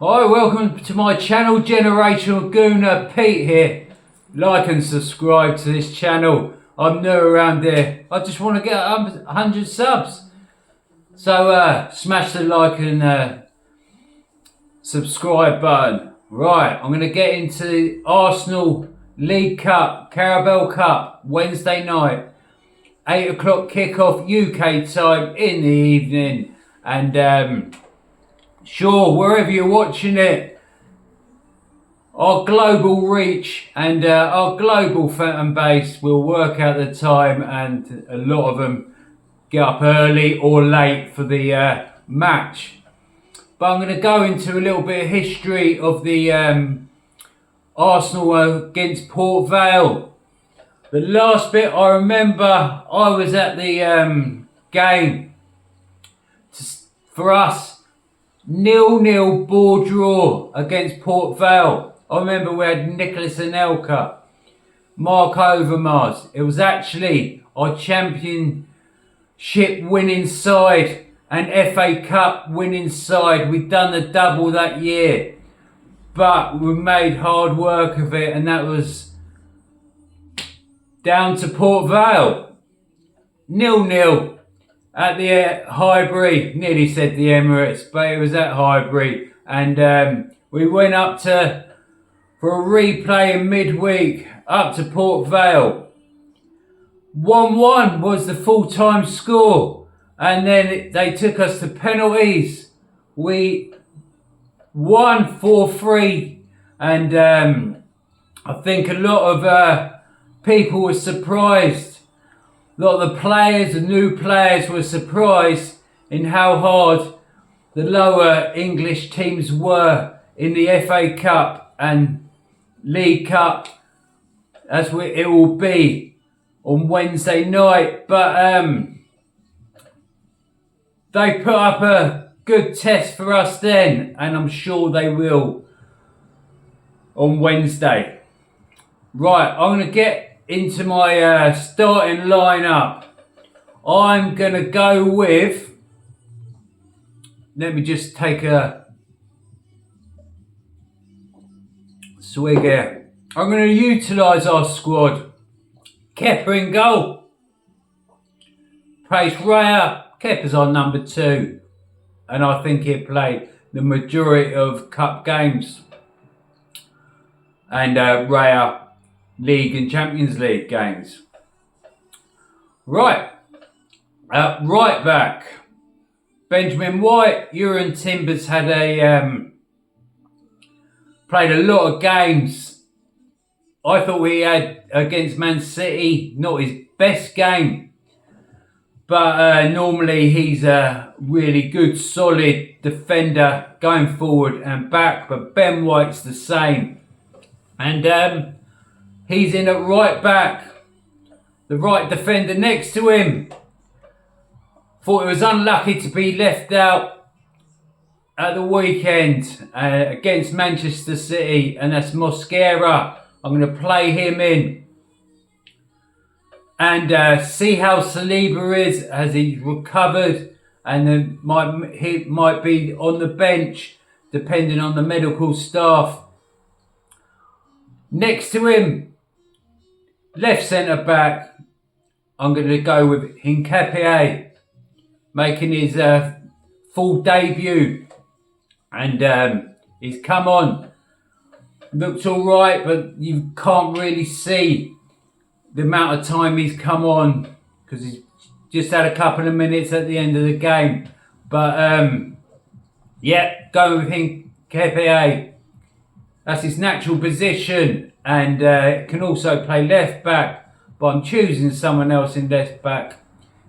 Hi, welcome to my channel, Generational Gooner Pete here. Like and subscribe to this channel. I'm new around here. I just want to get 100 subs. So smash the like and subscribe button. Right, I'm going to get into the Arsenal League Cup, Carabao Cup, Wednesday night. 8 o'clock kickoff UK time in the evening. And sure, wherever you're watching it, our global reach and our global fan base will work out the time, and a lot of them get up early or late for the match. But I'm going to go into a little bit of history of the Arsenal against Port Vale. The last bit I remember, I was at the game. For us, 0-0 ball draw against Port Vale. I remember we had Nicholas Anelka, Mark Overmars. It was actually our championship winning side and FA Cup winning side. We'd done the double that year, but we made hard work of it, and that was down to Port Vale. 0-0 at the Highbury. Nearly said the Emirates, but it was at Highbury. And we went up for a replay in midweek up to Port Vale. 1-1 was the full-time score. And then they took us to penalties. We won 4-3. And I think a lot of people were surprised. A lot of the players, the new players, were surprised in how hard the lower English teams were in the FA Cup and League Cup, as it will be on Wednesday night. But they put up a good test for us then, and I'm sure they will on Wednesday. Right, I'm going to get into my starting lineup. I'm going to go with, let me just take a swig here. I'm going to utilise our squad. Kepa in goal. Place Raya. Kepa's our number 2. And I think he'll play the majority of cup games. And Raya, League and Champions League games. Right. Right back. Benjamin White. Uran Timbers had played a lot of games. I thought we had against Man City not his best game. But normally he's a really good, solid defender going forward and back. But Ben White's the same. And he's in at right back. The right defender next to him. Thought it was unlucky to be left out at the weekend against Manchester City. And that's Mosquera. I'm going to play him in. And see how Saliba is. Has he recovered? And then he might be on the bench depending on the medical staff. Next to him, left centre back, I'm going to go with Hincapié, making his full debut. And he's come on. Looks alright, but you can't really see the amount of time he's come on because he's just had a couple of minutes at the end of the game. But yeah, going with Hincapié. That's his natural position, and can also play left back, but I'm choosing someone else in left back.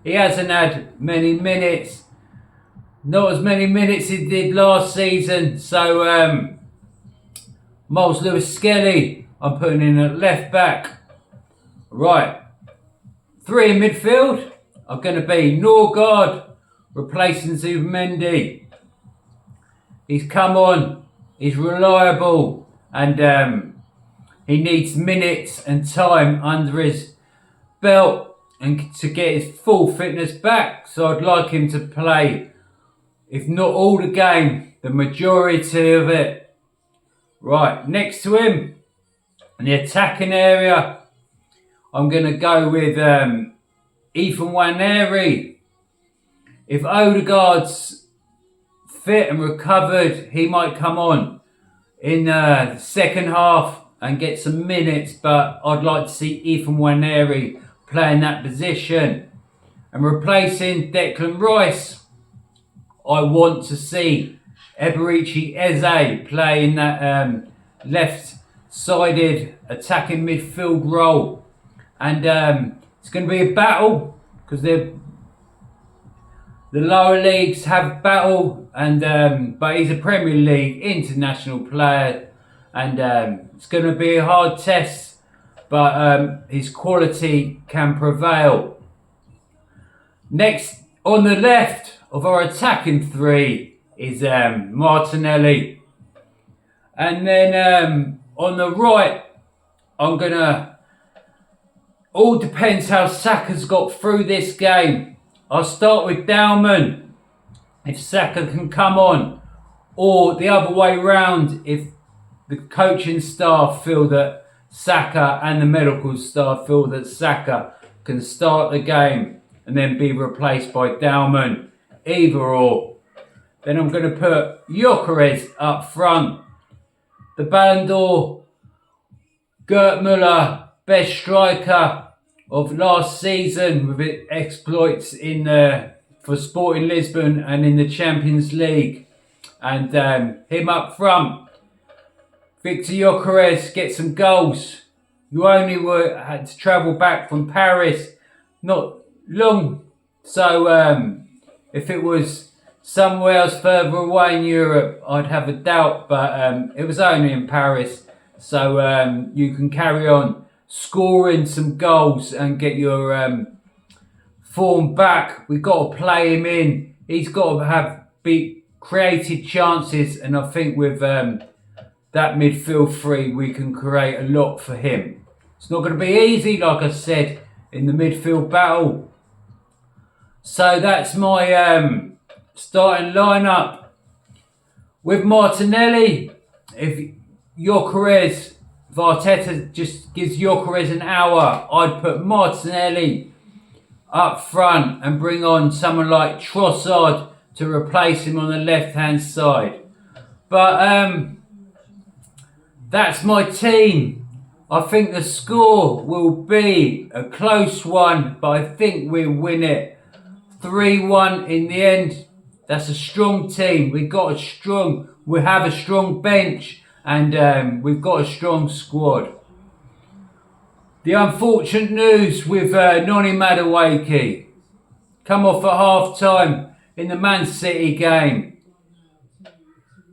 He hasn't had many minutes, not as many minutes he did last season, so Miles Lewis-Skelly I'm putting in at left back. Right, 3 in midfield are going to be Norgard replacing Zubimendi. He's come on, he's reliable. And he needs minutes and time under his belt and to get his full fitness back. So I'd like him to play, if not all the game, the majority of it. Right, next to him, in the attacking area, I'm going to go with Ethan Nwaneri. If Odegaard's fit and recovered, he might come on in the second half and get some minutes, but I'd like to see Ethan Nwaneri playing that position. And replacing Declan Rice, I want to see Eberechi Eze play in that left-sided attacking midfield role. And it's going to be a battle, because the lower leagues have battle, and but he's a Premier League international player, and it's going to be a hard test, but his quality can prevail. Next, on the left of our attacking three is Martinelli. And then on the right, I'm going to... All depends how Saka's got through this game. I'll start with Dalman, if Saka can come on. Or the other way round, if the coaching staff feel that Saka and the medical staff feel that Saka can start the game and then be replaced by Dalman, either or. Then I'm going to put Gyökeres up front. The Ballon d'Or, Gerd Müller, best striker of last season with exploits for Sporting Lisbon and in the Champions League. And him up front. Victor Gyökeres, get some goals. You only had to travel back from Paris, not long, so if it was somewhere else further away in Europe, I'd have a doubt, but it was only in Paris, so you can carry on scoring some goals and get your form back. We've got to play him in. He's got to be created chances, and I think with that midfield three, we can create a lot for him. It's not going to be easy, like I said, in the midfield battle. So that's my starting lineup. With Martinelli, if Arteta just gives Gyökeres an hour, I'd put Martinelli up front and bring on someone like Trossard to replace him on the left-hand side. But that's my team. I think the score will be a close one, but I think we'll win it 3-1 in the end. That's a strong team. We have a strong bench, and we've got a strong squad. The unfortunate news with Noni Madueke, come off at half-time in the Man City game.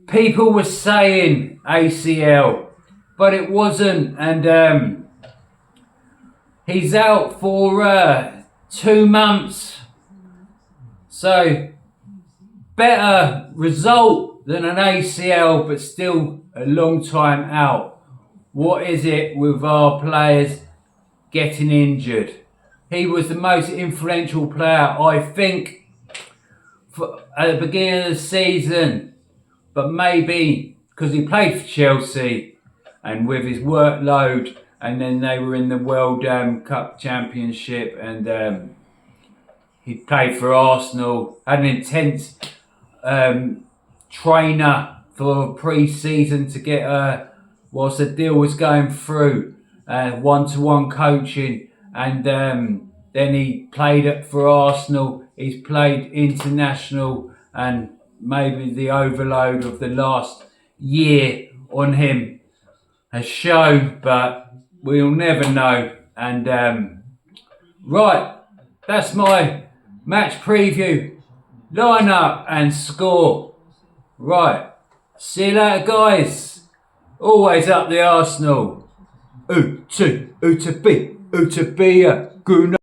People were saying ACL, but it wasn't, and he's out for 2 months. So, better result than an ACL, but still a long time out. What is it with our players getting injured? He was the most influential player, I think, at the beginning of the season. But maybe because he played for Chelsea and with his workload, and then they were in the World Cup Championship, and he played for Arsenal, had an intense trainer for pre-season to get, whilst the deal was going through, one-to-one coaching, and then he played it for Arsenal. He's played international, and maybe the overload of the last year on him has shown, but we'll never know. And right, that's my match preview, lineup and score. Right, see you later, guys. Always up the Arsenal. ARTETA Pick, good night.